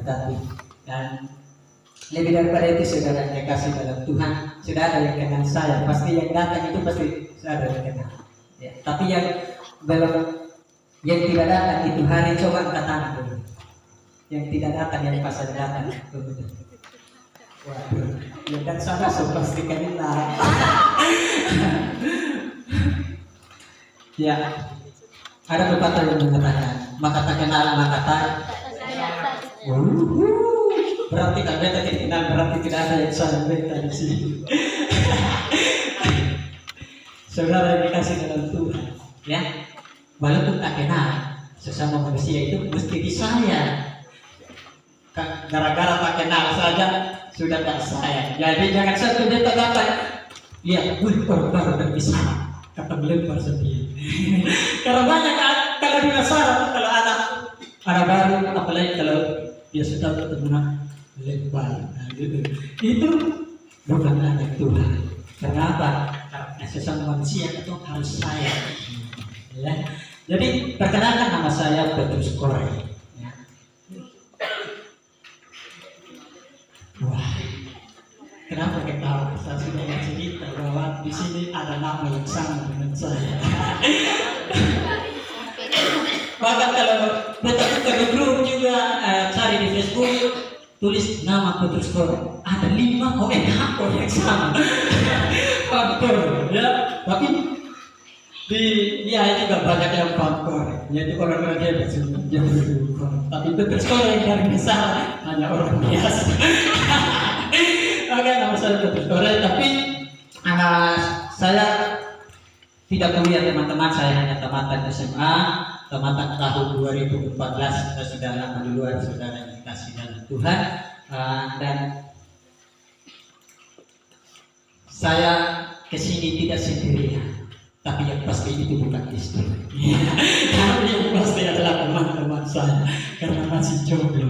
tetapi. Dan lebih daripada itu saudara yang dikasih dalam Tuhan, sudah ada yang kenal saya, pasti yang datang itu pasti sudah ada yang kenal. Ya, tapi yang belum, yang tidak datang itu hari coba angkat tangan dulu. Yang tidak datang yang pas ada datang. Waduh, ya kan sana so pasti kenal. Ya, ada pepatah yang mengatakan, maka tak kenal maka tak. Berarti kalau beta tidak kenal, berarti tidak ada yang salah beta di sini. Saudara yang dikasih dalam Tuhan, ya, walaupun tak kenal, sesama manusia itu mesti disayang. Gara-gara tak kenal saja sudah tak sayang. Jadi jangan satu beta dapat, lihat, orang baru dan bisa kata melempar sendiri. Karena banyak kalau di masyarakat, kalau ada baru, apalagi kalau dia sudah ketemu lempar, itu bukan anak Tuhan. Kenapa? Karena sesama manusia itu harus sayang. Ya. Jadi perkenalkan, nama saya Petrus Korey. Ya. Wah, kenapa ketawa? Saya sudah cerita bahwa di sini ada nama yang sama dengan saya. Bahkan kalau betul-betul di grup juga cari di Facebook, tulis nama Petrus Korey, ada 5 komentar yang sama. Faktor, ya. Tapi di dia juga banyak yang faktor, yaitu orang-orang yang jauh. Tapi Petrus Korey yang dari besar hanya orang biasa. Oke, nama saya Petrus Korey, tapi saya tidak kuliah teman-teman, saya hanya tamatan SMA, tamatan tahun 2014, kita sudah lama di luar, saudara yang dikasih dalam Tuhan. Dan saya kesini tidak sendirian, tapi yang pasti itu bukan istri. Tapi yang pasti adalah teman-teman saya, karena masih jomblo.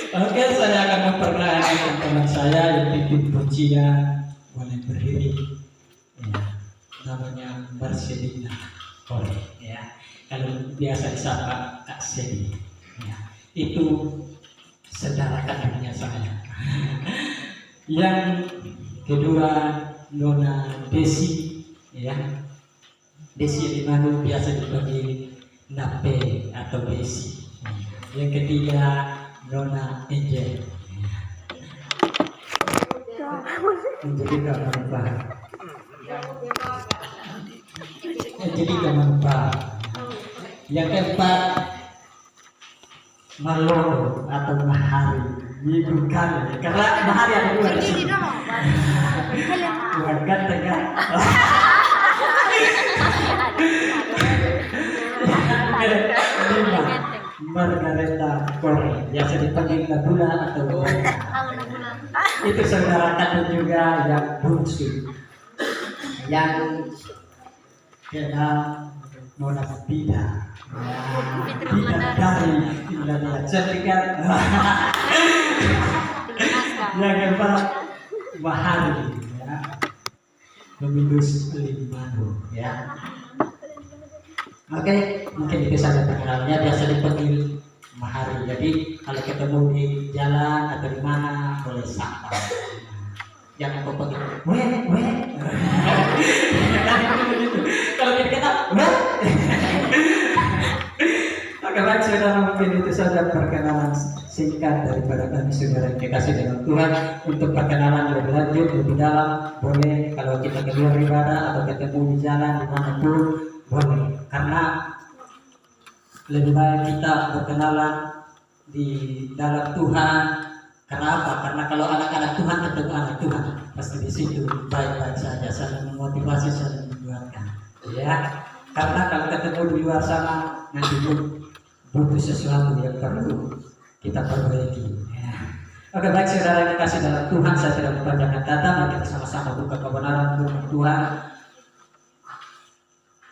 Oke, saya akan memperkenalkan teman saya yang titip pujian, boleh berdiri. Ya, namanya Marcelina Korey. Ya, kalau biasa disapa Kak Sedi. Ya, itu saudara kandungnya saya. Yang kedua Nona Desi, ya. Desi di mana biasa dipanggil Nape atau Desi. Yang ketiga Nona Angel. Jadi gambar. Jadi gambar. Yang keempat Malolo atau Mahari. Ini bukan, karena Mahari ada 2 di sini. Bukan ganteng kan? Margareta Korey, biasa dipanggil Nabula atau Nabula. Itu saudara kandung juga yang bungsu. Yang kena Nona Bida. Bida dari Indonesia. Certifikat. Yang keempat Mahari, ya. Memindus Limano, ya. Oke, mungkin itu saja perkenalannya. Biasa dipanggil Mahari. Jadi kalau ketemu di jalan atau di mana boleh sapa. Jangan kau panggil, weh. Kalau kita, weh. Oke, baik saudara, mungkin itu saja perkenalan singkat daripada kami saudara yang dikasih dalam Tuhan. Untuk perkenalan lebih lanjut, lebih dalam, boleh kalau kita keluar ibadah atau ketemu di jalan dimanapun boleh. Karena lebih baik kita berkenalan di dalam Tuhan. Kenapa? Karena kalau anak-anak Tuhan ketemu anak Tuhan, pasti di situ baik-baik saja, saling memotivasi, saling menguatkan. Ya, karena kalau ketemu di luar sana nanti butuh sesuatu yang perlu kita perbaiki. Ya. Oke, baik saudara yang dikasih dalam Tuhan, saya tidak mempanjangkan kata, mari kita sama-sama buka kebenaran firman Tuhan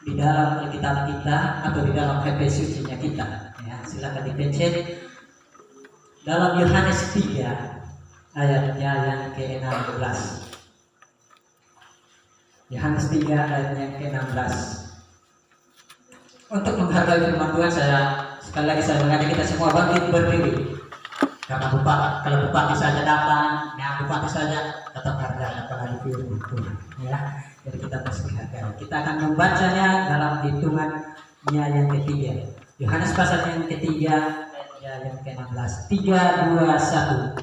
di dalam Alkitab kita atau di dalam Efesus-nya kita. Ya, silakan dipencet dalam Yohanes 3 ayatnya yang ke-16. Yohanes 3 ayat yang ke-16. Untuk menghargai firman Tuhan, saya Sekali lagi saya mengajak kita semua bangkit berdiri. Karena bupati, kalau bupati saja datang, ya bupati saja tetap harga apalagi firman Tuhan. Ya, jadi kita pasti hargai. Kita akan membacanya dalam hitungannya yang ketiga. Yohanes pasal yang ketiga, ya, yang ke-16. 3, 2, 1.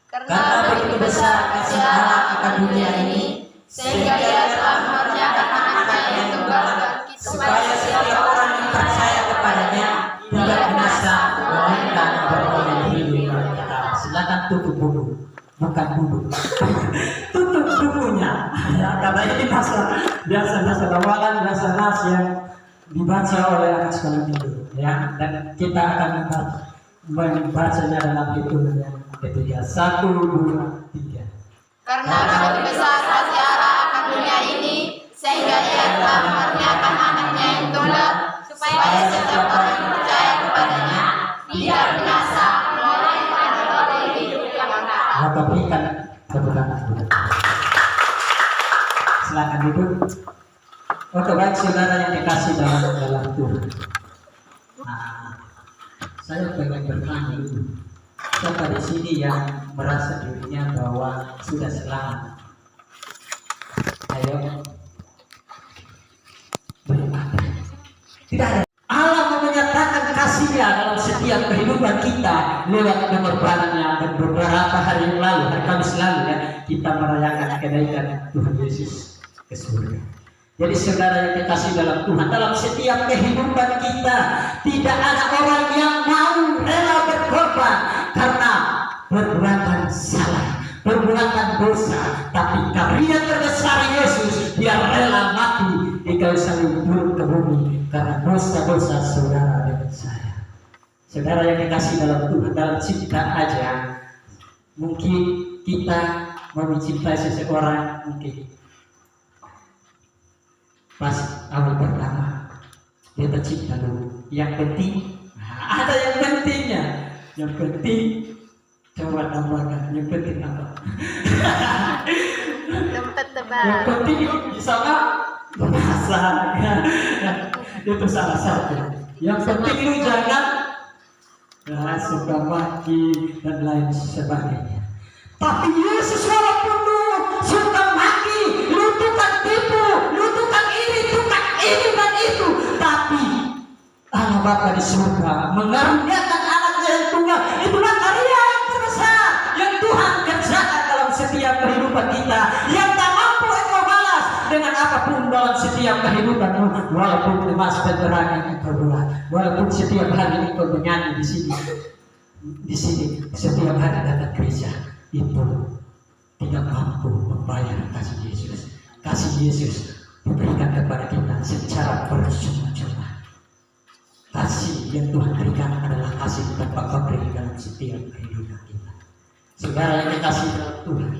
Karena begitu besar kasih Allah akan dunia ini, sehingga Dia telah mengerjakan anaknya yang tunggal supaya setiap orang yang percaya kepadanya tidak binasa, melainkan beroleh hidup yang kekal. Silakan tutup buku, bukan buku. Tutup bukunya. Ya, karena ini biasa bawalan, nas yang dibaca oleh anak sekolah minggu. Ya, dan kita akan membacanya dalam hitungan yang ketiga. 1, 2, 3. Karena begitu besar kasih Allah akan dunia ini, sehingga Dia telah mengerjakan anaknya yang tunggal supaya setiap orang yang percaya kepadanya tidak binasa, melainkan beroleh hidup yang kekal. Maka berikan tepuk tangan. Silakan duduk. Oke, baik saudara yang dikasih dalam Tuhan. Nah, saya pengen bertanya dulu. Siapa di sini yang merasa dirinya bahwa sudah selamat? Ayo, belum ada. Tidak ada. Allah mau menyatakan kasih-Nya dalam setiap kehidupan kita lewat pengorbanannya. Dan beberapa hari yang lalu, hari Kamis lalu ya, kita merayakan kenaikan Tuhan Yesus ke surga. Jadi saudara yang dikasih dalam Tuhan, dalam setiap kehidupan kita tidak ada orang yang mau rela berkorban karena perbuatan salah, perbuatan dosa, tapi karya terbesar Yesus, Dia rela mati di kayu salib turun ke bumi karena dosa-dosa saudara dan saya. Saudara yang dikasih dalam Tuhan, dalam cinta aja mungkin kita mau mencintai seseorang, mungkin pas awal pertama dia tercipta dulu. Yang penting, ada yang pentingnya. Yang penting coba tambahkan. Yang penting apa? Tempat tebal. Yang penting bisa bahasa. Itu salah satu. Yang penting lu jangan suka maki dan lain sebagainya. Tapi Yesus walaupun lu suka maki, lu tukang tipu, lu tukang ini dan itu, tapi Allah Bapa di surga mengaruniakan anaknya yang tunggal. Itulah karya yang terbesar yang Tuhan kerjakan dalam setiap kehidupan kita, yang tak mampu engkau balas dengan apapun dalam setiap kehidupanmu. Walaupun emas dan perak yang engkau buat, walaupun setiap hari engkau menyanyi di sini setiap hari datang gereja, itu tidak mampu membayar kasih Yesus. Kasih Yesus diberikan kepada kita secara bersama-sama. Kasih yang Tuhan berikan adalah kasih tanpa pamrih dalam setiap kehidupan kita. Saudara yang dikasih dalam Tuhan,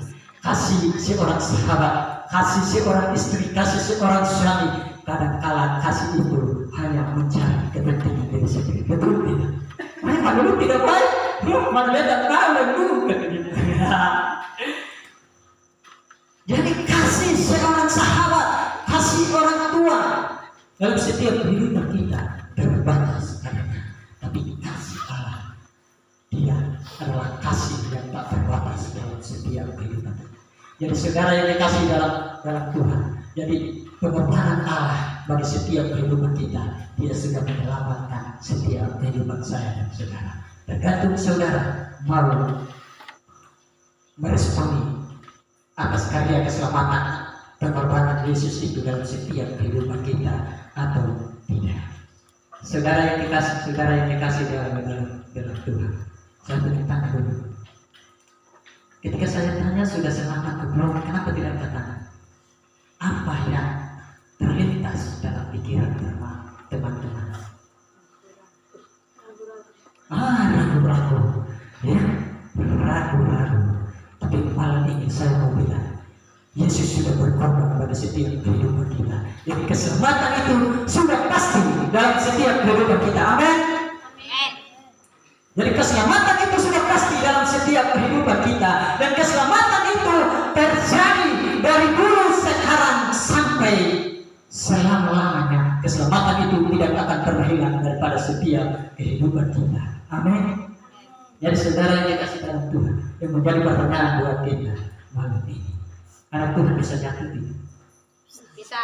kasih seorang sahabat, kasih seorang istri, kasih seorang suami, kadang-kala kasih itu hanya mencari kepentingan diri sendiri. Betul tidak? Mana dulu tidak baik, mana tidak tahu dulu. Jadi kasih seorang sahabat, kasih orang tua dalam setiap kehidupan kita terbatas adanya. Tapi kasih Allah, Dia adalah kasih yang tak terbatas dalam setiap kehidupan. Jadi saudara yang dikasih dalam Tuhan, jadi pengorbanan Allah bagi setiap kehidupan kita, Dia sudah menyelamatkan setiap kehidupan saya dan saudara. Tergantung saudara mau meresponi atas karya keselamatan pengorbanan Yesus itu dalam setiap kehidupan kita atau tidak. Saudara yang dikasih dalam Tuhan, saya ingin tanya dulu. Ketika saya tanya sudah selamat atau belum, kenapa tidak katakan? Apa yang terlintas dalam pikiran teman-teman? Ragu-ragu, ya, ragu-ragu. Tapi malam ini saya mau bilang, Yesus sudah berkorban pada setiap kehidupan kita. Jadi keselamatan itu sudah pasti dalam setiap kehidupan kita. Amin. Jadi keselamatan itu sudah pasti dalam setiap kehidupan kita. Dan keselamatan itu terjadi dari dulu, sekarang, sampai selama-lamanya. keselamatan itu tidak akan pernah hilang daripada setiap kehidupan kita. Amin. Jadi saudara yang dikasih dalam Tuhan, yang menjadi pertanyaan buat kita malam ini, anak Tuhan bisa jatuh tidak? Bisa.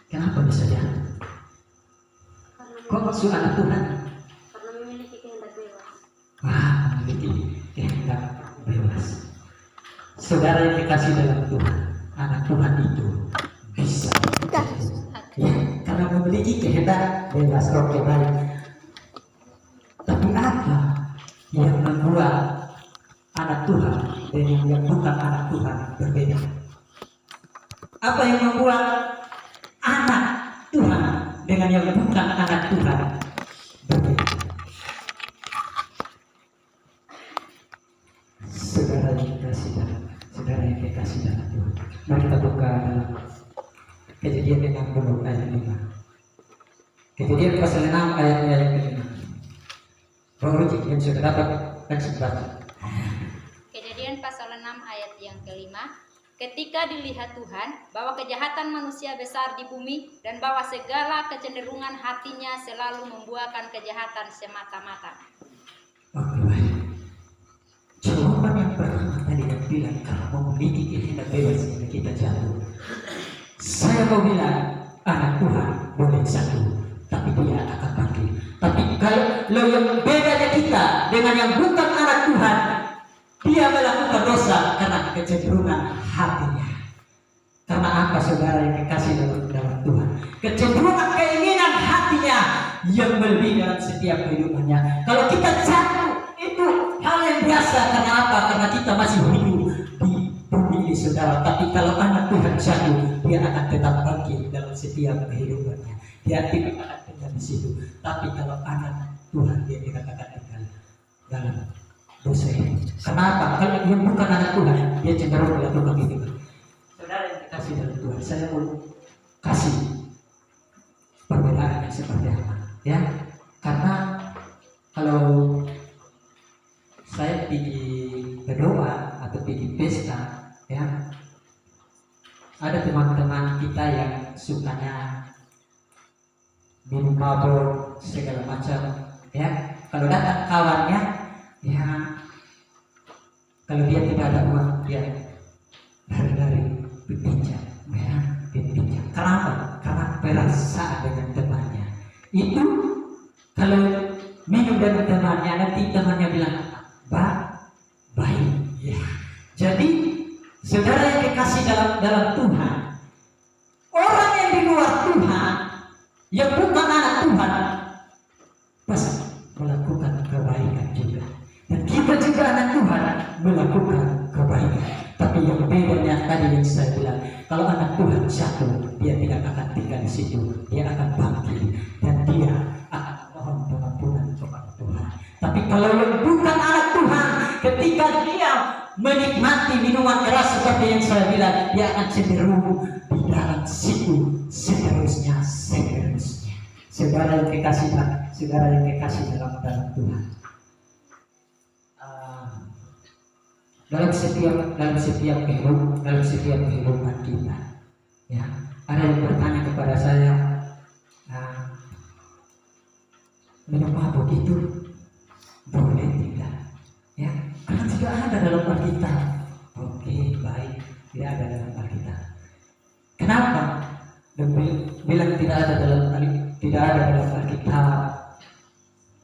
Kenapa bisa jatuh? Kok maksud anak Tuhan? Karena memiliki kehendak bebas. Wah, memiliki kehendak bebas. Saudara yang dikasih dalam Tuhan, anak Tuhan itu bisa jatuh. Ya, karena memiliki kehendak bebas. Oke, baik. Tapi apa yang membuat anak Tuhan dengan yang bukan anak Tuhan berbeda? Apa yang membuat anak Tuhan dengan yang bukan anak Tuhan berbeda? Saudara yang dikasih dalam Tuhan, mari kita buka dalam Kejadian 60 ayat 5. Kejadian pasal 6 ayat yang ke-5. Baru yang sudah dapat langsung baca. Kejadian pasal 6 ayat yang ke-5. Ketika dilihat Tuhan bahwa kejahatan manusia besar di bumi dan bahwa segala kecenderungan hatinya selalu membuahkan kejahatan semata-mata. Oke, baik. Jawaban yang pertama tadi yang bilang kalau memiliki kehendak bebas yang kita jatuh. Saya mau bilang anak Tuhan boleh jatuh, tapi dia akan bangkit. Tapi kalau yang bedanya kita dengan yang bukan anak Tuhan, dia melakukan dosa karena kecenderungan hatinya. Karena apa saudara yang dikasih dalam Tuhan? Kecenderungan keinginan hatinya yang melebihi dalam setiap kehidupannya. Kalau kita jatuh itu hal yang biasa. Karena apa? Karena kita masih hidup di bumi ini saudara. Tapi kalau anak Tuhan jatuh, dia akan tetap bangkit dalam setiap kehidupannya. Dia tidak akan tinggal di situ. Tapi kalau anak Tuhan, dia tidak akan tinggal dalam dosa ini. Kenapa? Kalau dia bukan anak Tuhan, dia cenderung melakukan itu. Saudara yang dikasih dalam Tuhan, saya mau kasih perbedaannya seperti apa, ya? Karena kalau saya pergi berdoa atau pergi pesta, ya, ada teman-teman kita yang sukanya minum mabuk segala macam, ya. Kalau datang kawannya, ya, kalau dia tidak ada uang, dia lari-lari berpinjam, ya, berpinjam. Kenapa? Karena perasaan dengan temannya. Itu kalau minum dengan temannya, nanti temannya bilang, baik, ya. Jadi saudara yang dikasih dalam Tuhan, orang yang di luar Tuhan, yang bukan anak Tuhan, pasti melakukan kebaikan juga. Dan kita juga anak Tuhan melakukan kebaikan. Tapi yang bedanya tadi yang saya bilang, kalau anak Tuhan jatuh, dia tidak akan tinggal di situ, dia akan bangkit dan dia akan mohon pengampunan kepada Tuhan. Tapi kalau yang bukan anak Tuhan, ketika dia menikmati minuman keras seperti yang saya bilang, dia akan cenderung di dalam situ seterusnya. Saudara yang dikasih dalam Tuhan. Dalam setiap kehidupan kita, ya, ada yang bertanya kepada saya, minum mabuk itu boleh tidak? Ya, karena tidak ada dalam Alkitab. Oke, baik, tidak ada dalam Alkitab. Kenapa? Bilang tidak ada dalam Alkitab.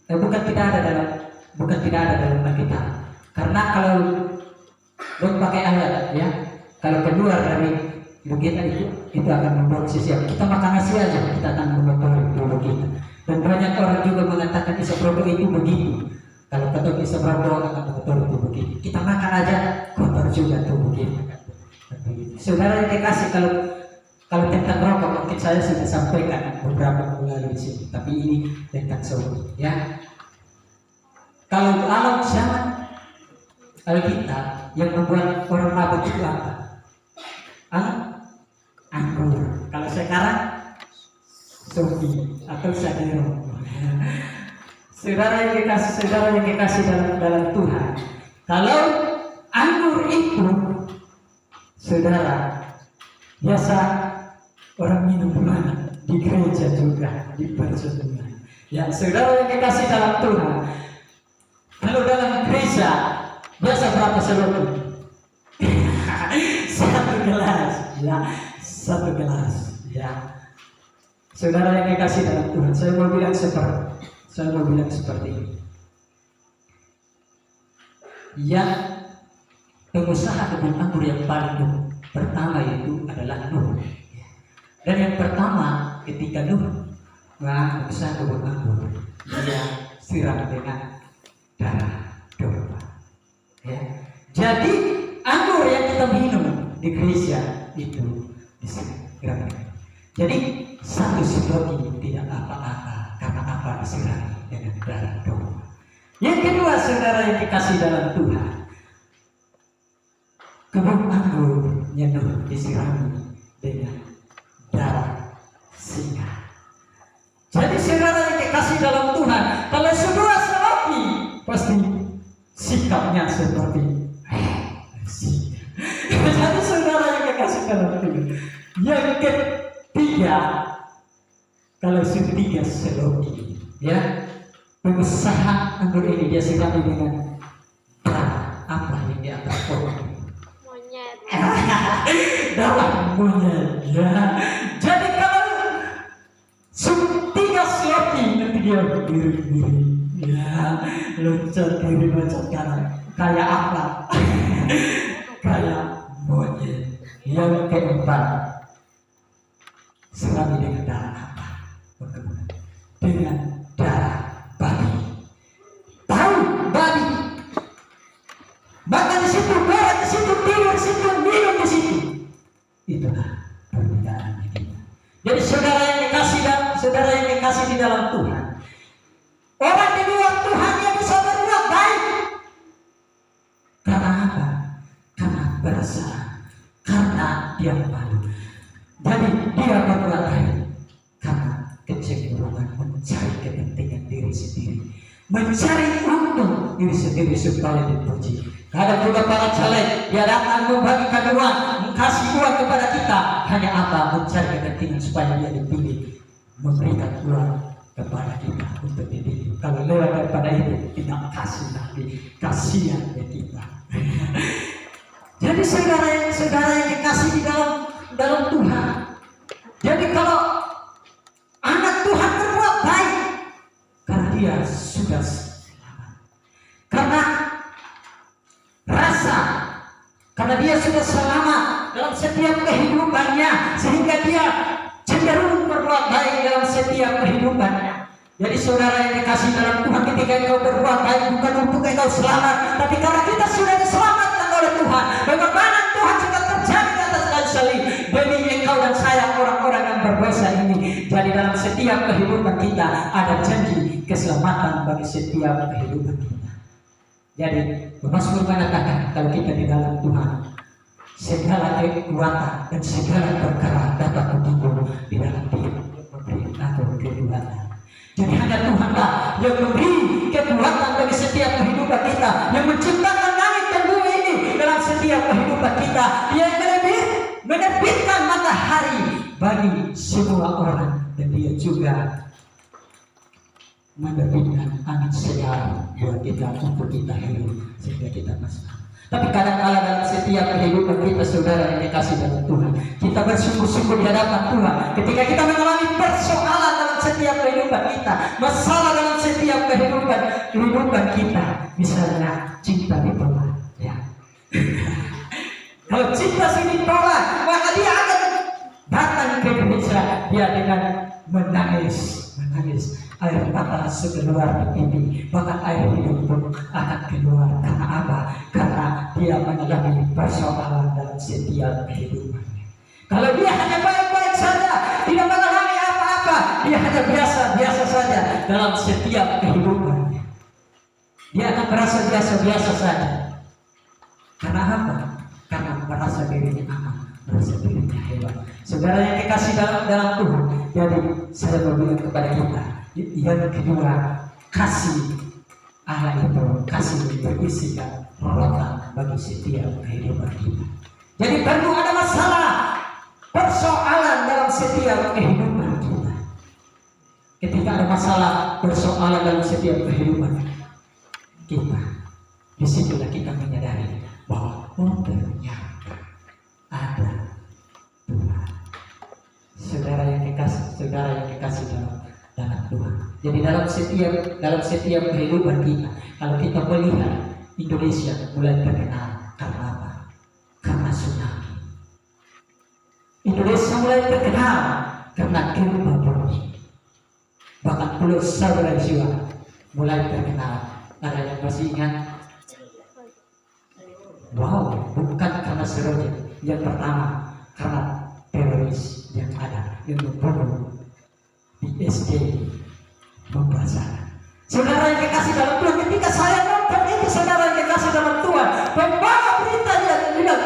Bukan tidak ada dalam Alkitab. Karena kalau pakai ayat, ya, kalau keluar dari hidup kita itu akan membuat sisiap. Kita makan nasi aja, kita akan mengotori tubuh kita. Dan banyak orang juga mengatakan isabrodo itu begitu. Kalau ketemu isabrodo akan mengotori tubuh kita. Kita makan aja, kotor juga tubuh kita. Saudara yang dikasih, kalau tentang rokok mungkin saya sudah sampaikan beberapa minggu lalu di sini. Tapi ini tentang saudi, ya. Kalau alam zaman Alkitab yang membuat orang mabuk itu apa? Anggur. Kalau sekarang sofi atau sadero. Saudara yang dikasih dalam Tuhan. Kalau anggur itu, saudara, biasa orang minuman di gereja juga, di persekutuan. Ya, saudara yang dikasih dalam Tuhan, kalau dalam gereja biasa berapa seloki? Satu gelas, ya, satu gelas, ya. Saudara yang dikasih dalam Tuhan, saya mau bilang seperti ini. Yang pengusaha kebun anggur yang paling pertama itu adalah Nuh. Dan yang pertama ketika Nuh pengusaha kebun anggur, dia siram dengan darah domba. Ya. Jadi anggur yang kita minum di gereja itu disiram. Jadi satu seloki tidak apa-apa karena apa disirami dengan darah domba. Yang kedua, saudara yang dikasih dalam Tuhan, kebun anggurnya Nuh disirami dengan darah singa. Jadi saudara yang dikasih dalam Tuhan, kalau sebuah seloki pasti sikapnya seperti singa. Jadi saudara yang dikasih dalam Tuhan, yang ketiga, kalau tiga seloki, ya, pengusaha anggur ini dia sirami dengan darah apa yang di atas pohon? Monyet. Darah monyet, ya. Jadi kalau tiga seloki nanti dia berdiri, ya, loncat kiri, loncat kanan, kayak apa? Kayak monyet. Yang keempat, sirami dengan darah apa? Dengan darah babi. Tahu babi? Makan di situ, berak di situ, tidur di situ, minum di situ. Itulah perbedaannya kita. Jadi saudara yang dikasih di dalam Tuhan, orang di luar Tuhan yang bisa berbuat baik. Karena apa? Karena perasaan, karena dia malu. Jadi dia berbuat baik karena kecenderungan mencari kepentingan diri sendiri, mencari untung diri sendiri supaya dipuji. Kadang juga para caleg, dia datang membagikan uang, kasih uang kepada kita, hanya apa? Mencari kepentingan supaya dia dipilih, memberikan uang kepada kita untuk dipilih. Kalau lewat daripada itu tidak kasih lagi, kasihan ya kita. Jadi saudara yang dikasih di dalam Tuhan. Jadi kalau anak Tuhan berbuat baik karena dia sudah selamat, karena dia sudah selamat dalam setiap kehidupannya, sehingga dia cenderung berbuat baik dalam setiap kehidupannya. Jadi saudara yang dikasih dalam Tuhan, ketika engkau berbuat baik bukan untuk engkau selamat, tapi karena kita sudah diselamatkan oleh Tuhan, bagaimana Tuhan sudah terjadi di atas kayu salib demi engkau dan saya, orang-orang yang berdosa ini. Jadi dalam setiap kehidupan kita ada janji keselamatan bagi setiap kehidupan kita. Jadi Mazmur mengatakan kalau kita di dalam Tuhan, segala kekuatan dan segala perkara dapat timbul di dalam diri memberi aku kekuatan. Jadi hanya Tuhanlah yang memberi kekuatan bagi setiap kehidupan kita, yang menciptakan langit dan bumi ini dalam setiap kehidupan kita, yang menerbitkan matahari bagi semua orang, dan dia juga menerbitkan angin segar buat kita untuk kita hidup sehingga kita masuk. Tapi kadang-kadang dalam setiap kehidupan kita, saudara yang dikasih dalam Tuhan, kita bersungguh-sungguh di hadapan Tuhan ketika kita mengalami persoalan dalam setiap kehidupan kita, masalah dalam setiap kehidupan kita, misalnya cinta ditolak, ya. Kalau cinta sini ditolak, maka dia akan datang ke gereja, dia dengan menangis, air mata keluar di pipi, bahkan air hidup pun akan keluar. Karena apa? Karena dia mengalami persoalan dalam setiap kehidupannya. Kalau dia hanya baik-baik saja, tidak mengalami apa-apa, dia hanya biasa-biasa saja dalam setiap kehidupannya, dia akan merasa biasa-biasa saja. Karena apa? Karena merasa dirinya aman, merasa dirinya hebat. Saudara yang dikasih dalam Tuhan, jadi saya mau bilang kepada kita, yang kedua, kasih Allah itu kasih berisikan rotan bagi setiap kehidupan kita. Jadi perlu ada masalah, persoalan dalam dalam setiap kehidupan kita. Ketika ada masalah persoalan dalam setiap kehidupan kita, disitulah kita menyadari bahwa ternyata ada Tuhan. Saudara yang dikasih dalam Tuhan. Jadi dalam setiap kehidupan kita, kalau kita melihat Indonesia mulai terkenal karena apa? Karena tsunami. Indonesia mulai terkenal karena gempa bumi. Bahkan Pulau Sabarajua mulai terkenal. Ada yang masih ingat? Wow, bukan karena seroja. Yang pertama, karena teroris yang ada yang membunuh di SD Membaca. Saudara yang dikasih dalam Tuhan, ketika saya nonton itu, saudara yang dikasih dalam Tuhan, membawa berita yang bilang,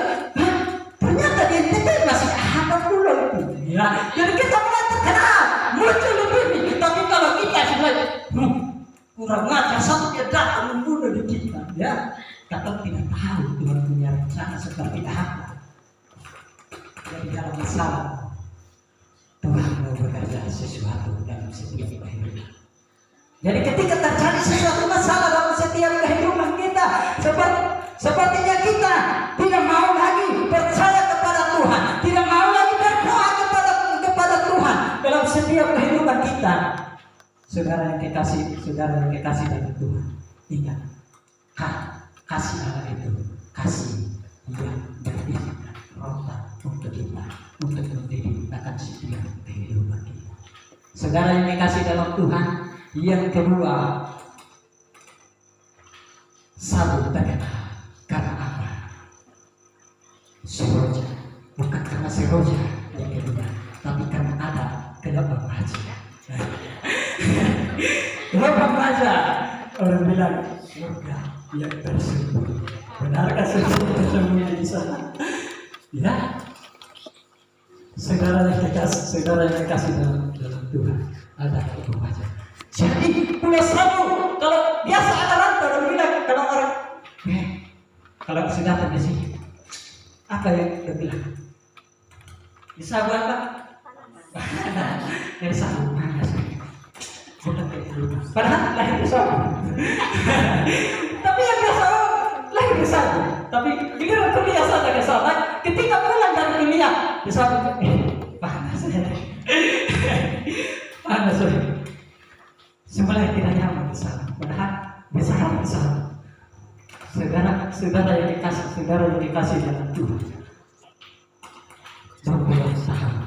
ternyata di NTT masih ada pulau itu. Ya, jadi kita mulai terkenal, muncul lebih. Tapi kalau kita sudah kurang ajar, satu dia datang membunuh di kita. Ya, kita tidak tahu Tuhan punya rencana seperti apa. Jadi dalam masalah, Tuhan mau bekerja sesuatu dalam setiap kehidupan. Jadi ketika terjadi sesuatu masalah dalam setiap kehidupan kita, sepertinya kita tidak mau lagi percaya kepada Tuhan, tidak mau lagi berdoa kepada Tuhan dalam setiap kehidupan kita. Saudara yang dikasih dalam Tuhan, ingat, kasih Allah itu kasih yang berizinkan roda untuk kita, untuk mendidik akan setiap kehidupan kita. Saudara yang dikasih dalam Tuhan, yang kedua, sabut terkenal karena apa? Seroja, bukan karena seroja yang kedua, tapi karena ada kelabang raja. Kelabang raja, orang bilang surga yang tersembunyi. Benarkah surga tersembunyi di sana? Ya, saudara yang dikasih dalam Tuhan, ada kelabang raja. Jadi Pulau Sabu, kalau biasa ada rantau, orang bilang kalau orang, kalau sudah di sini, apa yang dia bilang? Di Sabu apa? Dari Sabu mana sih? Bukan kayak dulu. Padahal lahir di Sabu. Tapi yang biasa lahir di Sabu. Tapi giliran kuliah saja ke sana. Ketika pulang dari kuliah di Sabu, panas. Panas. Semuanya tidak nyaman di sana, padahal besar di sana. Saudara yang dikasih dalam Tuhan, membuat tahu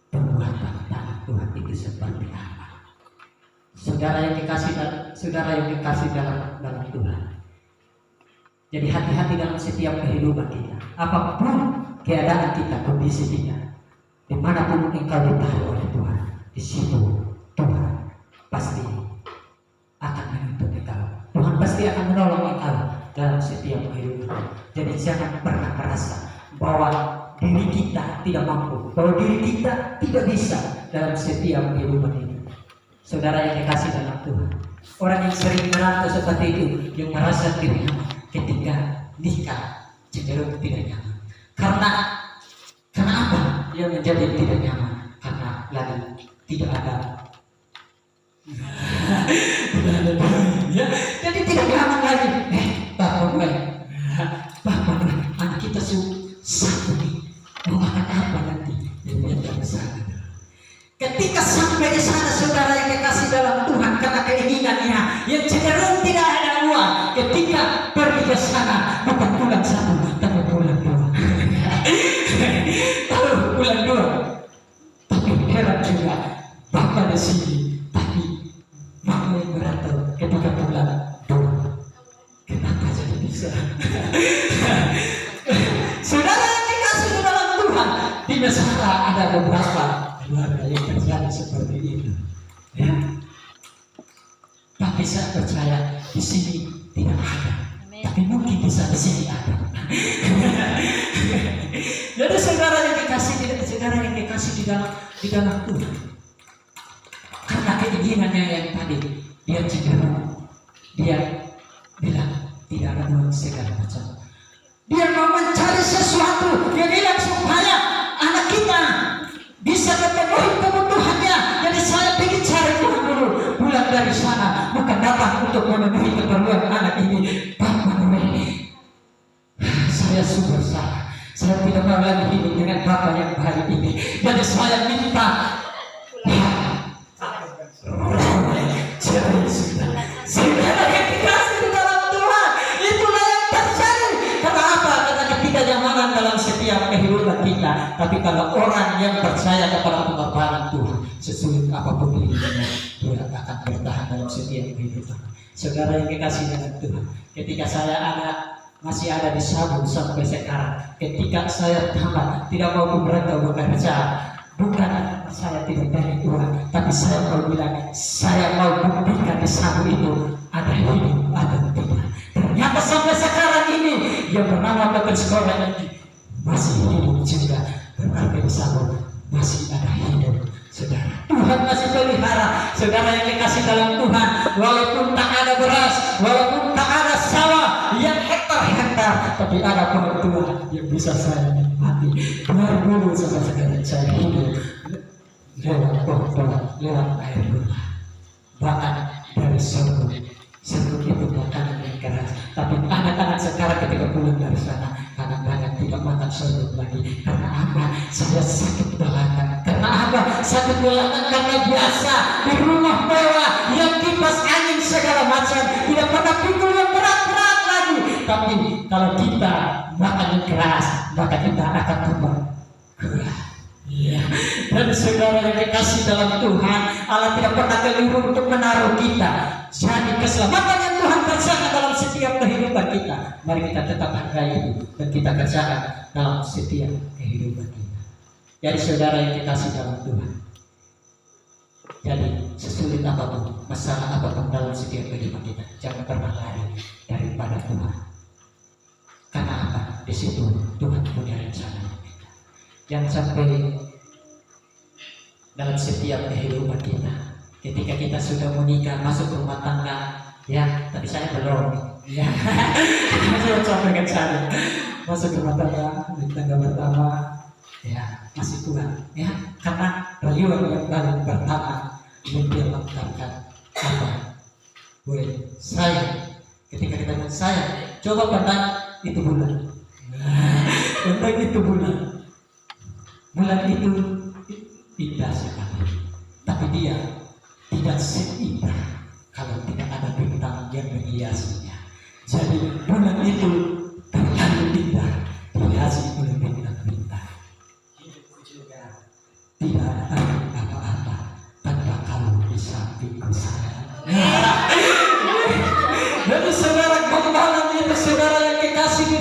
perbuatan dalam Tuhan itu seperti apa. Saudara yang dikasih dalam Tuhan. Jadi hati-hati dalam setiap kehidupan kita, apapun keadaan kita, kondisi kita, dimanapun engkau ditaruh oleh Tuhan, di situ Tuhan pasti akan menuntut engkau. Tuhan pasti akan menolong engkau dalam setiap kehidupan. Jadi jangan pernah merasa bahwa diri kita tidak mampu, bahwa diri kita tidak bisa dalam setiap kehidupan ini. Saudara yang dikasih dalam Tuhan, orang yang sering merantau seperti itu, yang merasa tidak nyaman ketika nikah, cenderung tidak nyaman. Karena apa yang menjadi tidak nyaman? Karena lagi tidak ada ya, jadi tidak nyaman lagi. Bapak, anak kita satu nih, mau makan apa nanti? Dia tidak sana. Ketika sampai di sana, saudara yang dikasih dalam Tuhan, karena keinginannya yang cenderung tidak ada uang, ketika pergi ke sana, bukan pulang satu, tapi pulang dua. Pulang dua. Tapi heran juga, Bapak di sini, tapi Bapak yang merantau ketika pulang dua. Kenapa jadi bisa? Saudara yang dikasih dalam Tuhan, di Mesra ada beberapa keluarga yang terjadi seperti itu. Ya. Tapi saya percaya di sini tidak ada. Tapi mungkin bisa di sini ada. Jadi saudara yang dikasih di dalam Tuhan, karena keinginannya yang tadi, dia cenderung, dia bilang tidak ada uang segala macam. Dia mau mencari sesuatu, dia bilang supaya anak kita bisa memenuhi kebutuhannya. Jadi saya ingin cari Tuhan dulu, pulang dari sana bukan datang untuk memenuhi keperluan anak ini. Pak Manuel, saya sungguh salah. Saya tidak mau lagi hidup dengan Bapak yang baik ini. Jadi saya minta segala yang dikasih di dalam Tuhan, itulah yang terjadi. Karena apa? Karena ketidaknyamanan dalam setiap kehidupan kita. Tapi kalau orang yang percaya kepada pengorbanan Tuhan, sesulit apapun hidupnya, dia akan bertahan dalam setiap kehidupan. Saudara yang dikasih dengan Tuhan, ketika saya masih ada di Sabun sampai sekarang, ketika saya tamat tidak mau berhenti bekerja, bukan saya tidak dari Tuhan, tapi saya mau bilang, saya mau buktikan di Sabun itu ada hidup atau tidak. Ternyata sampai sekarang ini yang bernama Bapak sekolah ini masih hidup juga, berarti di Sabun masih ada hidup. Saudara, Tuhan masih pelihara. Saudara yang dikasih dalam Tuhan, walaupun tak ada beras, walaupun tak ada sawah yang hektar-hektar, tapi ada pohon Tuhan yang bisa saya nikmati. Dari dulu sampai sekarang saya hidup lewat pohon, lewat air gula. Bahkan dari sorghum itu makanan yang keras. Tapi anak-anak sekarang ketika pulang dari sana, anak-anak tidak makan sorghum lagi. Karena apa? Saya sakit belakang. Karena apa? Sakit belakang karena biasa di rumah mewah yang kipas angin segala macam, tidak pernah pikul yang berat-berat lagi. Tapi kalau kita makan yang keras, maka kita akan tambah keras. Ya, dan saudara yang dikasih dalam Tuhan, Allah tidak pernah keliru untuk menaruh kita. Jadi keselamatan yang Tuhan kerjakan dalam setiap kehidupan kita, mari kita tetap hargai itu dan kita kerjakan dalam setiap kehidupan kita. Jadi saudara yang dikasih dalam Tuhan, jadi sesulit apapun, masalah apapun dalam setiap kehidupan kita, jangan pernah lari daripada Tuhan. Karena apa? Di situ Tuhan punya rencana. Jangan sampai dalam setiap kehidupan kita, ketika kita sudah menikah, masuk rumah tangga, ya, tapi saya belum, ya, saya sampaikan saya masuk rumah tangga, di tangga pertama, ya, masih kurang, ya, karena rayuan yang paling pertama memperlengkapkan apa? Boleh, saya, ketika kita bilang saya, coba pandang itu bulan, pandang itu bulan. Bulan itu indah sekali, tapi dia tidak seindah kalau tidak ada bintang yang menghiasinya. Jadi bulan itu terlalu indah, dihiasi oleh bintang-bintang. Hidupku juga tidak ada apa-apa tanpa kamu di sampingku sayang. Jadi saudara kembalan itu, saudara yang dikasih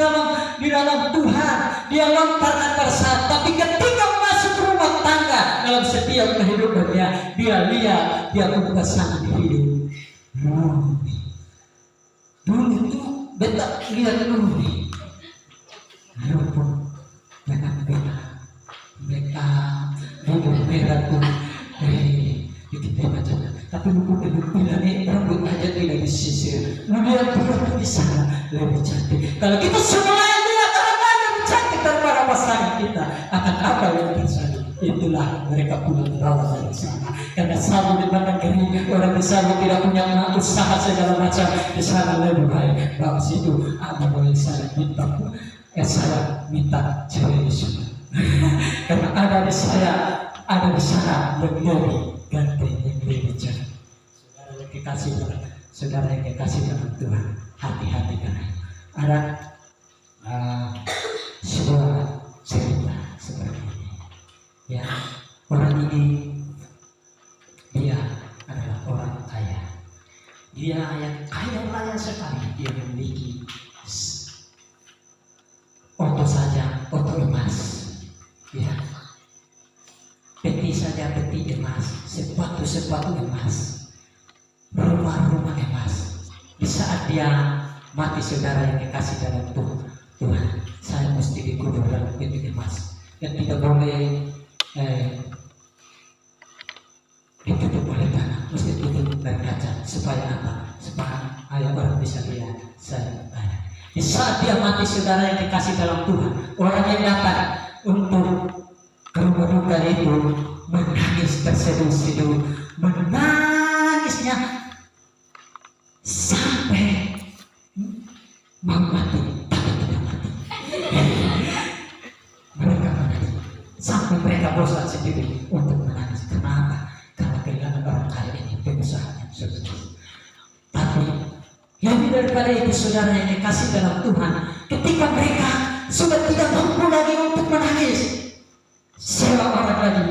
di dalam Tuhan, dia lontar antar saat, tapi ketika masuk rumah tangga dalam setiap kehidupannya, dia lihat dia pun pasangan hidup. Dulu itu betak lihat Nuri, rupuk dengan mereka rambut merah pun, itu macam. Tapi rupuk bilang rambut aja tidak disisir. Melihat dia di sana lebih cantik. Kalau kita semua lihat orang lain lebih cantik daripada pasangan kita, akan apa yang terjadi? Itulah mereka pulang bawa dari sana. Karena Sabun di mana kering, orang di sana tidak punya usaha segala macam, di sana lebih baik. Bawa situ, apa boleh saya minta cewek di sana. Karena ada di sana yang lebih ganteng, yang lebih cantik. Saudara yang dikasih dalam Tuhan, hati-hati karena ada sebuah cerita seperti ini. Ya, orang ini dia adalah orang kaya. Dia yang kaya raya sekali. Dia memiliki oto emas. Ya, peti saja peti emas, sepatu emas, rumah emas. Di saat dia mati, saudara yang dikasih dalam Tuhan, saya mesti dikubur dalam peti emas dan tidak boleh ditutup oleh tanah, mesti tutup dari kaca. Supaya apa? Supaya orang bisa lihat saya ada. Di saat dia mati, saudara yang dikasih dalam Tuhan, orang yang datang untuk berduka itu menangis terseduh-seduh, menangisnya sampai mau mati tapi tidak mati. Mereka menangis sampai mereka bosan sendiri untuk menangis. Kenapa? Karena kehilangan orang kaya ini, pengusaha yang sukses. Tapi lebih daripada itu, saudara yang dikasih dalam Tuhan, ketika mereka sudah tidak mampu lagi untuk menangis, sewa orang lagi,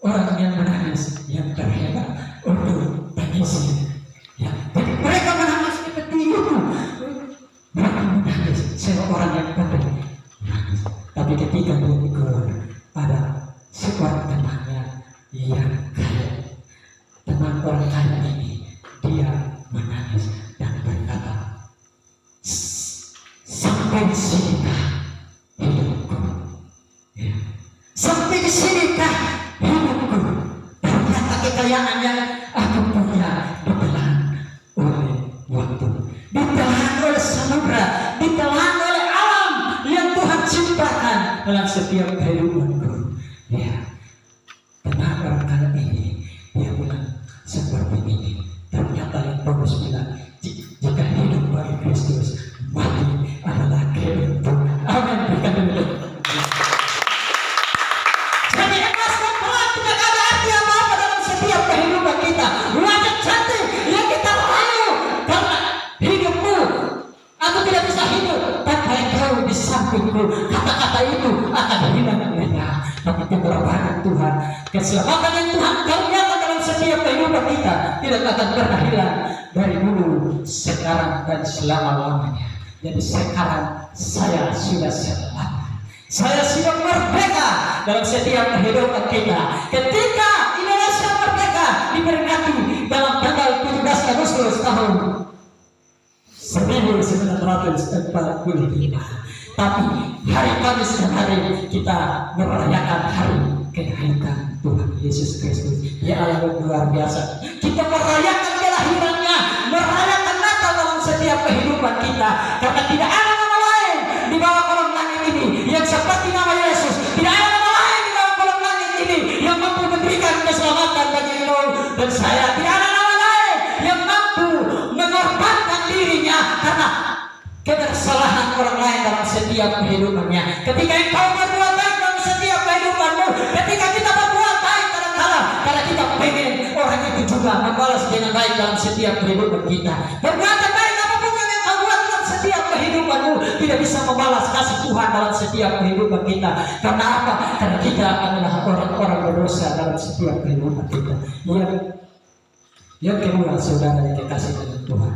orang yang menangis yang terhebat untuk tangisi. Ya, jadi mereka menangis seperti itu. Mereka menangis, sewa orang yang pandai menangis. Tapi ketika dia keluar, ada seorang temannya yang kaya. Teman orang kaya ini, dia menangis dan berkata, sampai di sinikah hidupku? Ya. Sampai di sinikah hidupku? Ternyata kekayaan yang aku punya ditelan oleh waktu, ditelan oleh samudra, ditelan oleh alam yang Tuhan ciptakan dalam setiap kehidupanku. Ya, teman orang kaya ini, dia bilang seperti ini. Ternyata yang Paulus bilang, jika hidup bagi Kristus, mati adalah keuntungan. Amin. Jadi emas dan perak tidak ada arti apa-apa dalam setiap kehidupan kita. Wajah cantik yang kita rayu karena hidupmu. Aku tidak bisa hidup tanpa engkau di sampingku. Kata-kata itu akan hilang olehnya. Tapi keberkahan Tuhan, keselamatan yang Tuhan karuniakan dalam setiap kehidupan kita tidak akan pernah hilang dari dulu, sekarang dan selama-lamanya. Jadi sekarang saya sudah selamat, saya sudah merdeka dalam setiap kehidupan kita. Ketika Indonesia merdeka diperingati dalam tanggal 17 Agustus tahun 1945. Tapi hari Kamis kemarin kita merayakan hari kelahiran Tuhan Yesus Kristus. Ya Allah, luar biasa. Kita merayakan kelahirannya, merayakan Natal dalam setiap kehidupan kita. Karena tidak ada nama lain di bawah kolom langit ini yang seperti nama Yesus. Tidak ada nama lain di bawah kolom langit ini yang mampu memberikan keselamatan bagi engkau dan saya. Tidak ada nama lain yang mampu mengorbankan dirinya karena kesalahan orang lain dalam setiap kehidupannya. Ketika engkau berbuat baik dalam setiap kehidupanmu, ketika kita berbuat baik kadang-kala, karena kita pengen orang itu juga membalas dengan baik dalam setiap kehidupan kita. Perbuatan baik apapun yang engkau buat dalam setiap kehidupanmu tidak bisa membalas kasih Tuhan dalam setiap kehidupan kita. Karena apa? Karena kita adalah orang-orang berdosa dalam setiap kehidupan kita. Yang kedua, saudara yang dikasih dengan Tuhan,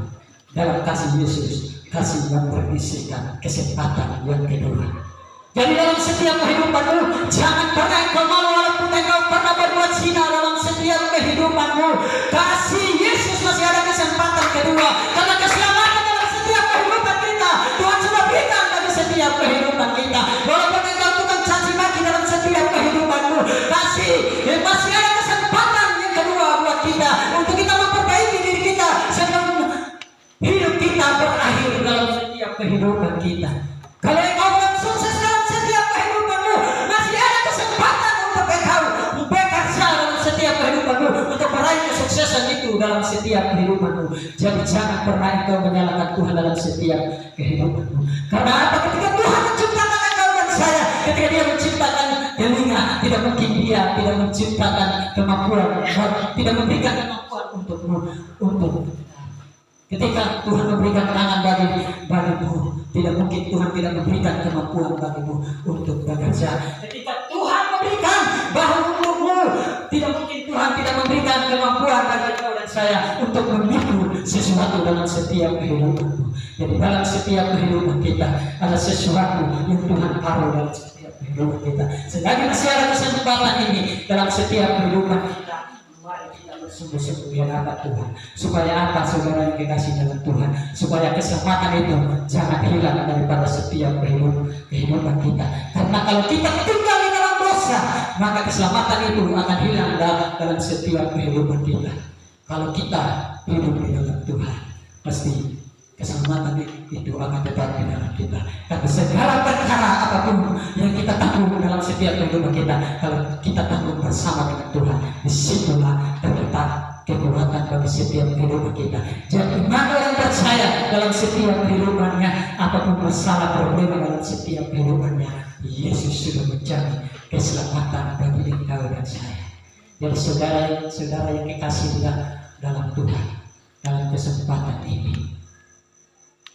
dalam kasih Yesus, kasih yang berisikan kesempatan yang kedua. Jadi dalam setiap kehidupanmu, jangan pernah engkau malu walaupun engkau pernah berbuat zina dalam setiap kehidupanmu. Kasih Yesus masih ada kesempatan kedua. Karena keselamatan dalam setiap kehidupan kita Tuhan sudah berikan bagi setiap kehidupan kita. Walaupun engkau tukang caci maki dalam setiap kehidupanmu, kasih masih ada kesempatan yang kedua buat kita untuk kita memperbaiki diri kita sebelum hidup kita berakhir dalam setiap kehidupan kita. Kalau engkau belum sukses dalam setiap kehidupanmu, masih ada kesempatan untuk engkau bekerja dalam setiap kehidupanmu untuk meraih kesuksesan itu dalam setiap kehidupanmu. Jadi jangan pernah engkau menyalahkan Tuhan dalam setiap kehidupanmu. Karena apa? Ketika Tuhan menciptakan engkau dan saya, ketika Dia menciptakan telinga, tidak mungkin Dia tidak menciptakan kemampuan, tidak memberikan kemampuan untukmu untuk. Ketika Tuhan memberikan tangan bagimu, tidak mungkin Tuhan tidak memberikan kemampuan bagimu untuk bekerja. Ketika Tuhan memberikan bahu untukmu, tidak mungkin Tuhan tidak memberikan kemampuan bagi kau dan saya untuk memikul sesuatu dalam setiap kehidupanmu. Jadi dalam setiap kehidupan kita ada sesuatu yang Tuhan taruh dalam setiap kehidupan kita. Selagi masih ada kesempatan ini dalam setiap kehidupan kita, sungguh-sungguh di hadapan Tuhan. Supaya apa, saudara yang dikasih dengan Tuhan? Supaya kesempatan itu jangan hilang daripada setiap kehidupan kita. Karena kalau kita tinggal di dalam dosa, maka keselamatan itu akan hilang dalam setiap kehidupan kita. Kalau kita hidup di dalam Tuhan, pasti keselamatan itu akan tetap di dalam kita. Tapi segala perkara apapun yang kita tanggung dalam setiap kehidupan kita, kalau kita tanggung bersama dengan Tuhan, disitulah terletak kekuatan bagi setiap kehidupan kita. Jadi mana orang percaya dalam setiap kehidupannya, apapun masalah problema dalam setiap kehidupannya, Yesus sudah menjadi keselamatan bagi engkau dan saya. Jadi saudara yang dikasihi dalam Tuhan, dalam kesempatan ini,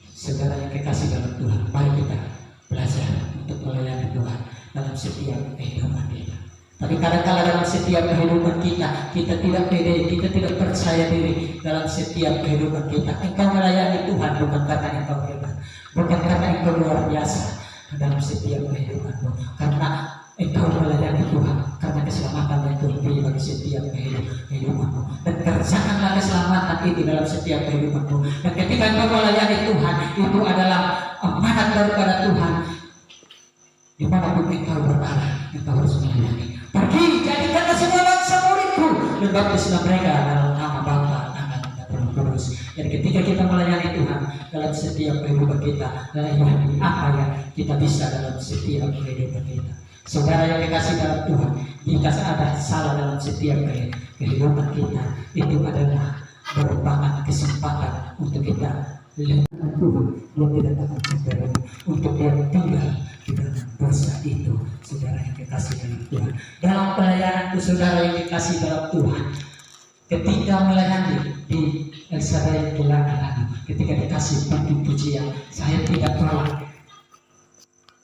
saudara yang kekasih dalam Tuhan, mari kita belajar untuk melayani Tuhan dalam setiap kehidupan kita. Tapi kadang-kadang dalam setiap kehidupan kita tidak pede, kita tidak percaya diri dalam setiap kehidupan kita. Engkau melayani Tuhan bukan karena engkau hebat, bukan karena engkau luar biasa dalam setiap kehidupanmu, karena engkau melayani Tuhan karena keselamatan yang Tuhan beri bagi setiap kehidupanmu. Dan kerjakanlah keselamatan itu dalam setiap kehidupanmu. Dan ketika engkau melayani Tuhan, itu adalah amanat daripada Tuhan. Dimanapun engkau berada, engkau harus melayani. Pergi, jadikanlah semua bangsa muridku, dan baptislah mereka dalam nama Bapa, Anak, dan Roh Kudus. Jadi ketika kita melayani Tuhan dalam setiap kehidupan kita, melayani apa yang kita bisa dalam setiap kehidupan kita. Saudara yang dikasih dalam Tuhan, jika ada salah dalam setiap kehidupan kita, itu adalah merupakan kesempatan untuk kita lihat Tuhan yang tidak akan sampai untuk dia tinggal di dalam dosa itu. Saudara yang dikasih dalam Tuhan, dalam pelayananku saudara yang dikasih dalam Tuhan, ketika melayani di El Shaddai lalu, ketika dikasih puji-pujian, saya tidak tolak,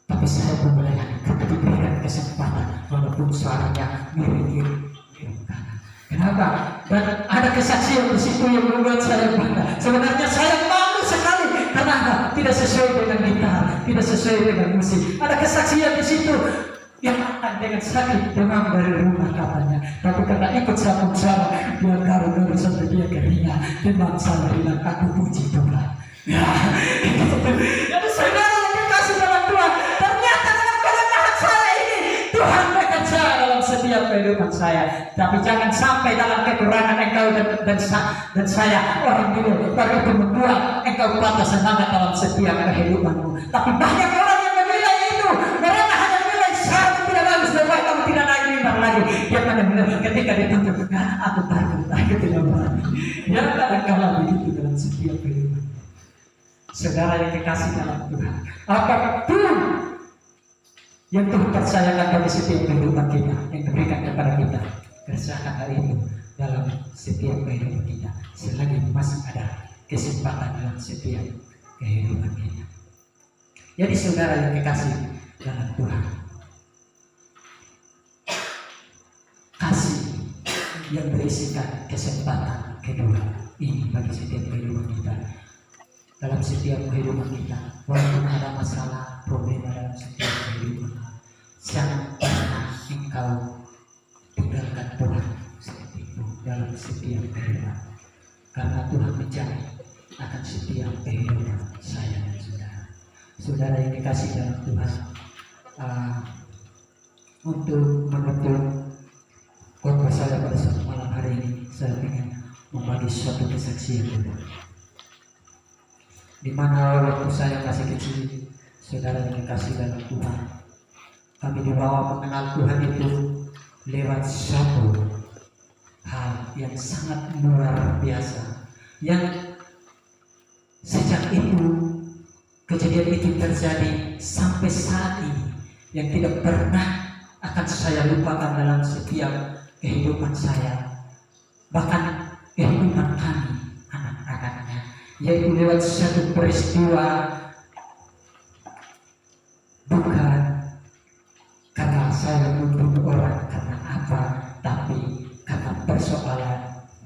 tapi saya melayani karena diberikan kesempatan, walaupun suaranya mirip-mirip kanan. Kenapa? Dan ada kesaksian di situ yang membuat saya bangga. Sebenarnya saya malu sekali karena tidak sesuai dengan gitar, tidak sesuai dengan musik. Ada kesaksian di situ yang akan dengan sakit demam dari rumah katanya, tapi karena ikut sama-sama dia garu-garu sampai dia keringat, demam saya hilang, aku puji Tuhan. Ya, jadi saudara yang dikasih dalam Tuhan, ternyata dengan kerendahan saya ini Tuhan bekerja dalam setiap kehidupan saya. Tapi jangan sampai dalam kekurangan engkau dan saya orang dulu baru itu membuat engkau patah semangat dalam setiap kehidupanmu. Tapi banyak orang yang menilai itu, mereka hanya menilai syarat tidak bagus dan kamu tidak naik mimbar lagi. Dia benar-benar ketika ditunjuk, aku takut, aku tidak berani. Ya kadang-kadang begitu dalam setiap kehidupan. Saudara yang dikasih dalam Tuhan, apapun yang Tuhan percayakan bagi setiap kehidupan kita, yang diberikan kepada kita, kerjakan hal itu dalam setiap kehidupan kita, selagi masih ada kesempatan dalam setiap kehidupan kita. Jadi saudara yang dikasih dalam Tuhan, kasih yang berisikan kesempatan kedua ini bagi setiap kehidupan kita. Dalam setiap kehidupan kita, walaupun ada masalah, problema dalam setiap kehidupan, jangan pernah engkau tinggalkan Tuhan seperti itu dalam setiap kehidupan. Karena Tuhan menjadi akan setiap kehidupan saya dan saudara. Saudara yang dikasih dalam Tuhan, untuk menutup khotbah saya pada saat malam hari ini, saya ingin membagi suatu kesaksian dulu. Di mana waktu saya masih kecil, saudara yang dikasih dalam Tuhan, kami dibawa mengenal Tuhan itu lewat suatu hal yang sangat luar biasa, yang sejak itu kejadian itu terjadi sampai saat ini, yang tidak pernah akan saya lupakan dalam setiap kehidupan saya, bahkan kehidupan kami anak-anaknya, yaitu lewat satu peristiwa, bukan karena saya membunuh orang karena apa, tapi karena persoalan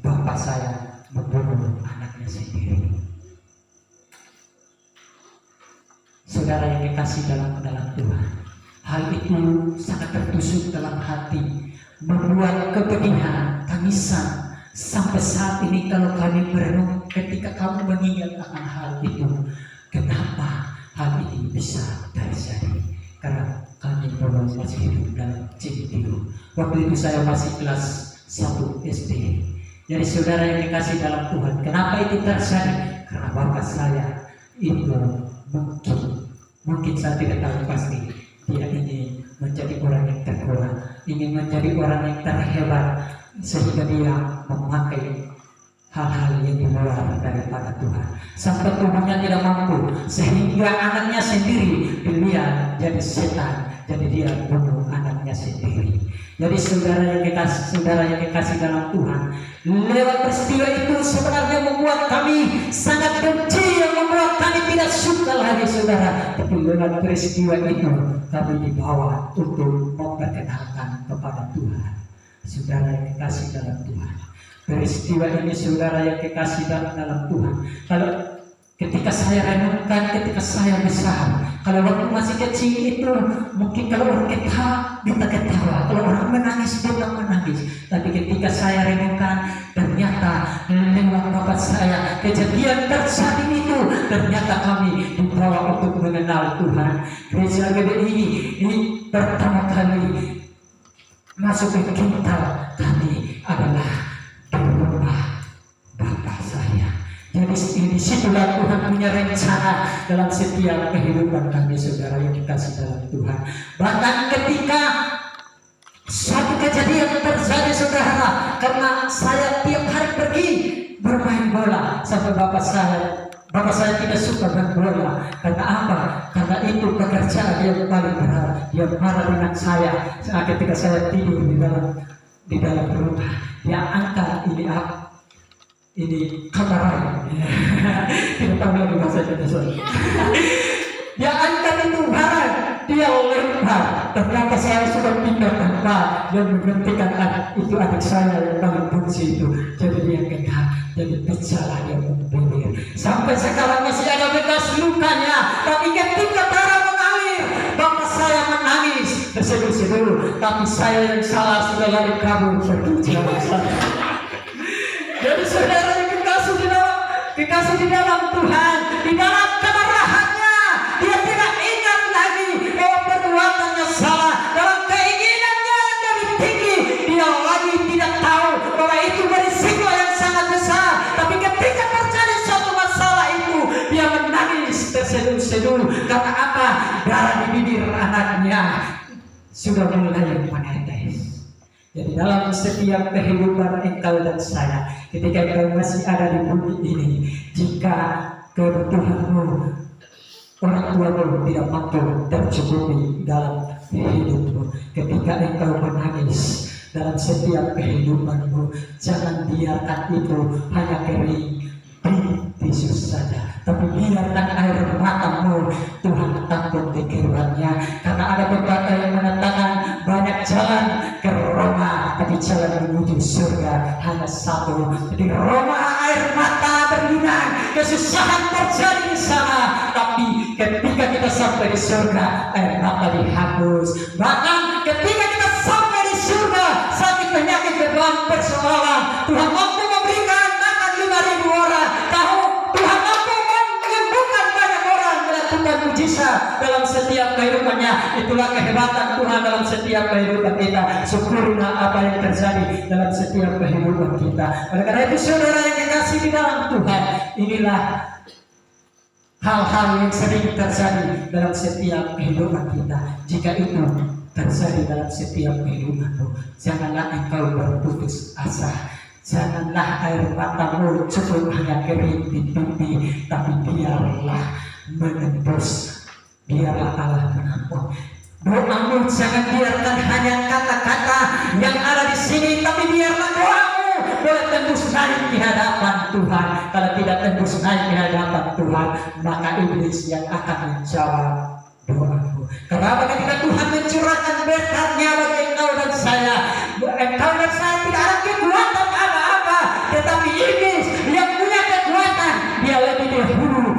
bapak saya membunuh anaknya sendiri. Saudara yang dikasih dalam Tuhan, hal itu sangat tertusuk dalam hati, membuat kepedihan, tangisan. Sampai saat ini kalau kami merenung, ketika kamu mengingat akan hal itu, kenapa hal ini bisa terjadi? Karena kami belum masih hidup dalam Cibinong. Waktu itu saya masih kelas 1 SD. Jadi saudara yang dikasih dalam Tuhan, kenapa itu terjadi? Karena bapak saya itu mungkin saya tidak tahu pasti dia ingin menjadi orang yang terkuat, ingin menjadi orang yang terhebat, sehingga dia memakai hal-hal yang di luar daripada Tuhan sampai tubuhnya tidak mampu, sehingga anaknya sendiri dilihat jadi setan, jadi dia bunuh anaknya sendiri. Jadi saudara yang kekasih dalam Tuhan, lewat peristiwa itu sebenarnya membuat kami sangat benci, yang membuat kami tidak suka lagi saudara. Tapi lewat peristiwa itu kami dibawa untuk memperkenalkan kepada Tuhan. Saudara yang kekasih dalam Tuhan, peristiwa ini saudara yang kekasih dalam Tuhan, kalau ketika saya renungkan, ketika saya besar, kalau waktu masih kecil itu mungkin kalau orang ketawa kita ketawa, kalau orang menangis kita menangis. Tapi ketika saya renungkan, ternyata lewat bapak saya kejadian terjadi itu, ternyata kami dibawa untuk mengenal Tuhan. Gereja GBI ini pertama kali masuk ke kita kami adalah di rumah bapak saya. Jadi di situlah Tuhan punya rencana dalam setiap kehidupan kami saudara yang dikasih dalam Tuhan. Bahkan ketika satu kejadian terjadi saudara, karena saya tiap hari pergi bermain bola sampai bapak saya tidak suka main bola. Karena apa? Karena itu pekerjaan yang paling berat. Dia marah dengan saya ketika saya tidur di dalam rumah. Dia angkat ini kamar tidak tahu lagi bahasa Indonesia. Dia angkat itu barang, dia lempar. Ternyata saya sudah pindah tempat dan menggantikan adik saya yang paling benci itu. Jadi dia kena, jadi pecahlah dia membunuh. Sampai sekarang masih ada bekas lukanya. Tapi ketika darah mengalir, bapak saya menangis terseduh-seduh. Tapi saya yang salah sudah lari kabur pergi jauh sana. Jadi saudara yang dikasih di dalam Tuhan, di dalam kemarahannya, dia tidak ingat lagi bahwa perbuatannya salah. Dalam keinginannya yang lebih tinggi, dia lagi tidak tahu bahwa itu berisiko yang sangat besar. Tapi ketika terjadi suatu masalah itu, dia menangis terseduh-seduh. Karena apa? Darah di bibir anaknya sudah mulai menetes. Jadi dalam setiap kehidupan engkau dan saya, ketika engkau masih ada di bumi ini, jika kebutuhanmu, orang tuamu tidak mampu tercukupi dalam hidupmu, ketika engkau menangis dalam setiap kehidupanmu, jangan biarkan itu hanya kering tisus saja, tapi biarkan air matamu Tuhan tampung di kehidupannya. Karena ada pepatah yang mengatakan banyak jalan ke Roma, tapi jalan menuju surga hanya satu. Di Roma air mata berlinang, kesusahan terjadi di sana, tapi ketika kita sampai di surga air mata dihapus. Bahkan ketika kita sampai di surga, sakit penyakit beban persoalan, Tuhan mampu memberikan makan 5.000 orang. Tuhan mampu menyembuhkan banyak orang, melakukan mujizat dalam setiap kehidupannya. Itulah kehebatan Tuhan dalam setiap kehidupan kita. Syukurilah apa yang terjadi dalam setiap kehidupan kita. Oleh karena itu saudara yang dikasih di dalam Tuhan, inilah hal-hal yang sering terjadi dalam setiap kehidupan kita. Jika itu terjadi dalam setiap kehidupanmu, janganlah engkau berputus asa. Janganlah air matamu cukup hanya kering di pipi, tapi biarlah menembus, biarlah Allah menampung. Doamu jangan biarkan hanya kata-kata yang ada di sini, tapi biarlah doamu boleh tembus naik di hadapan Tuhan. Kalau tidak tembus naik di hadapan Tuhan, maka iblis yang akan menjawab doamu. Kenapa ketika Tuhan mencurahkan berkat-Nya bagi engkau dan saya tidak ada kekuatan apa-apa, tetapi iblis yang punya kekuatan, dia lebih dahulu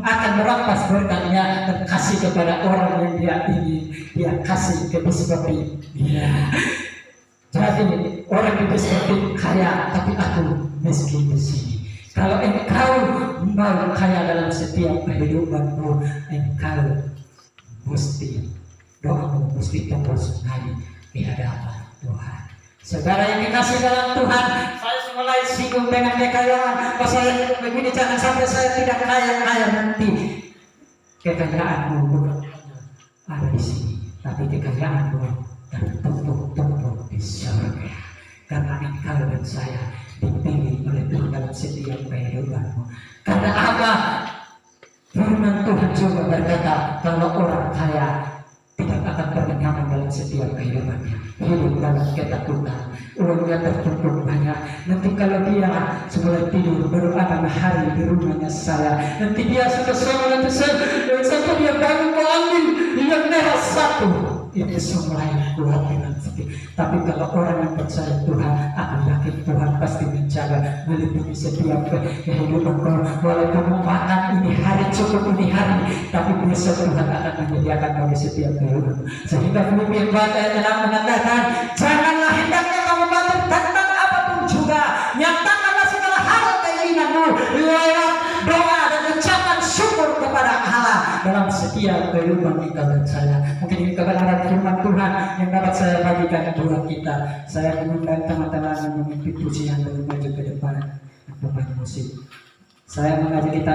akan merampas berkat-Nya dan kasih kepada orang yang dia ingin dia kasih seperti dia. Jadi orang itu seperti kaya, tapi aku miskin di sini. Kalau engkau mau kaya dalam setiap kehidupanmu, engkau mesti doamu mesti terus naik di hadapan Tuhan. Saudara yang dikasih dalam Tuhan, saya mulai singgung dengan kekayaan. Kalau saya hidup begini, jangan sampai saya tidak kaya nanti. Kekayaanmu bukan hanya ada di sini, tapi kekayaanmu tertumpuk-tumpuk di surga. Karena engkau dan saya dipilih oleh Tuhan dalam setiap kehidupanmu. Karena apa? Firman Tuhan juga berkata, kalau orang kaya tidak akan bernyaman dalam setiap kehidupannya, hidup dalam ketakutan, uangnya tertumpuk banyak. Nanti kalau dia sebelum tidur baru ada hari di rumahnya saya, nanti dia sudah sholat sampai dia bangun mau ambil yang merah satu. Ini semua yang kuat sedih. Tapi kalau orang yang percaya Tuhan, aku yakin Tuhan pasti menjaga, melindungi setiap kehidupan kau. Walaupun makan ini hari cukup ini hari, tapi besok Tuhan akan menyediakan bagi setiap kehidupan. Sehingga Filipi yang ayat 6 mengatakan, janganlah hendaknya kamu batin tentang apapun juga, nyatakanlah segala hal keinginanmu lewat doa dan ucapan syukur kepada Allah dalam setiap kehidupan kita dan saya. Mungkin ini kebenaran firman Tuhan yang dapat saya bagikan buat kita. Saya mengundang teman-teman yang memimpin pujian dan maju ke depan pemain musik. Saya mengajak kita